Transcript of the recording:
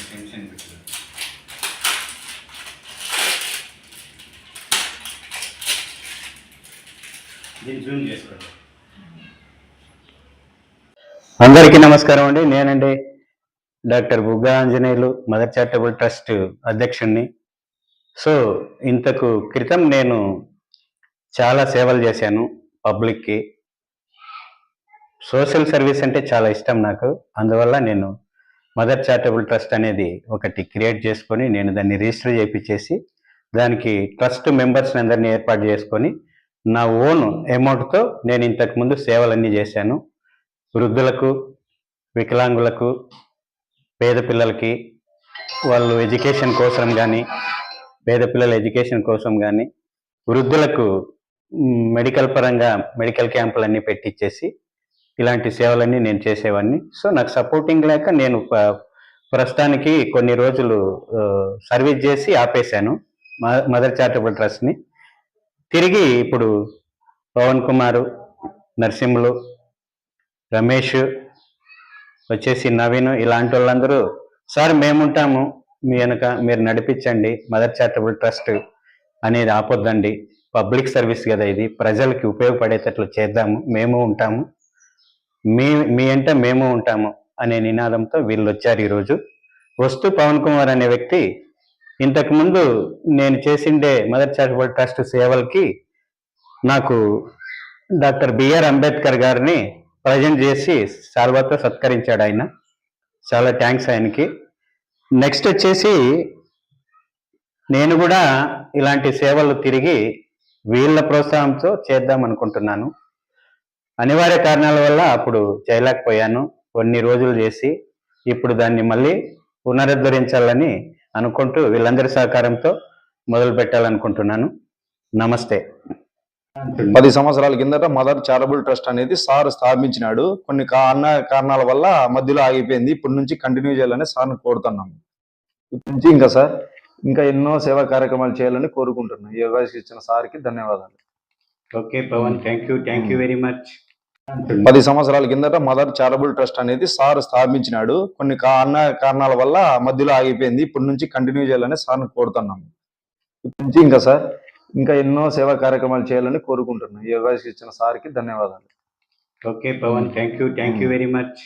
Tension పెట్టు. దీన్ని Zoom చేసుకోండి. అందరికీ నమస్కారం అండి. నేనండి doctor Bugga Anjaneyulu, mother charitable trust అధ్యక్షుణ్ణి. సో ఇంతకు క్రితం నేను చాలా సేవలు చేశాను పబ్లిక్కి. సోషల్ సర్వీస్ అంటే చాలా ఇష్టం నాకు. అందువల్ల నేను మదర్ చారిటబుల్ ట్రస్ట్ అనేది ఒకటి క్రియేట్ చేసుకొని నేను దాన్ని రిజిస్టర్ చేయించేసి దానికి ట్రస్ట్ మెంబర్స్ని అందరినీ ఏర్పాటు చేసుకొని నా ఓన్ అమౌంట్తో నేను ఇంతకుముందు సేవలన్నీ చేశాను. వృద్ధులకు, వికలాంగులకు, పేద పిల్లలకి వాళ్ళు ఎడ్యుకేషన్ కోసం కానీ, పేద పిల్లల ఎడ్యుకేషన్ కోసం కానీ, వృద్ధులకు మెడికల్ పరంగా మెడికల్ క్యాంపులన్నీ పెట్టించేసి ఇలాంటి సేవలన్నీ నేను చేసేవాడిని. సో నాకు సపోర్టింగ్ లేక నేను ప్రస్తుతానికి కొన్ని రోజులు సర్వీస్ చేసి ఆపేశాను మదర్ చారిటబుల్ ట్రస్ట్ని. తిరిగి ఇప్పుడు పవన్ కుమారు, నరసింహులు, రమేష్, వచ్చేసి నవీన్, ఇలాంటి వాళ్ళందరూ సార్ మేముంటాము మీ వెనక, మీరు నడిపించండి, మదర్ చారిటబుల్ ట్రస్ట్ అనేది ఆపొద్దండి, పబ్లిక్ సర్వీస్ కదా ఇది, ప్రజలకి ఉపయోగపడేటట్లు చేద్దాము, మేము ఉంటాము, మీ అంటే మేము ఉంటాము అనే నినాదంతో వీళ్ళు వచ్చారు ఈరోజు. వస్తూ పవన్ కుమార్ అనే వ్యక్తి ఇంతకుముందు నేను చేసిండే మదర్ చారిటబుల్ ట్రస్ట్ సేవలకి నాకు డాక్టర్ బిఆర్ అంబేద్కర్ గారిని ప్రజెంట్ చేసి సాల్వాతో సత్కరించాడు ఆయన. చాలా థ్యాంక్స్ ఆయనకి. నెక్స్ట్ వచ్చేసి నేను కూడా ఇలాంటి సేవలు తిరిగి వీళ్ళ ప్రోత్సాహంతో చేద్దాం అనుకుంటున్నాను. అనివార్య కారణాల వల్ల అప్పుడు చేయలేకపోయాను. కొన్ని రోజులు చేసి ఇప్పుడు దాన్ని మళ్ళీ పునరుద్ధరించాలని అనుకుంటూ వీళ్ళందరి సహకారంతో మొదలు పెట్టాలనుకుంటున్నాను. నమస్తే. 10 సంవత్సరాల కిందట మదర్ చారిటబుల్ ట్రస్ట్ అనేది సార్ స్థాపించినాడు. కొన్ని కారణాల వల్ల మధ్యలో ఆగిపోయింది. ఇప్పటి నుంచి కంటిన్యూ చేయాలని సార్ని కోరుతున్నాము. ఇప్పటి నుంచి ఇంకా ఎన్నో సేవా కార్యక్రమాలు చేయాలని కోరుకుంటున్నాను. ఈ అవకాశం ఇచ్చిన సార్కి ధన్యవాదాలు. Okay Pavan, thank you very much. 10 సంవత్సరాల కిందట మదర్ చారిటబుల్ ట్రస్ట్ అనేది సార్ స్థాపించినాడు. కొన్ని కారణాల వల్ల మధ్యలో ఆగిపోయింది. ఇప్పటి నుంచి కంటిన్యూ చేయాలని సార్ని కోరుతున్నాము. ఇప్పటి నుంచి ఇంకా ఎన్నో సేవా కార్యక్రమాలు చేయాలని కోరుకుంటున్నాను. ఈ అవకాశం ఇచ్చిన సార్కి ధన్యవాదాలు. Okay Pavan, thank you very much.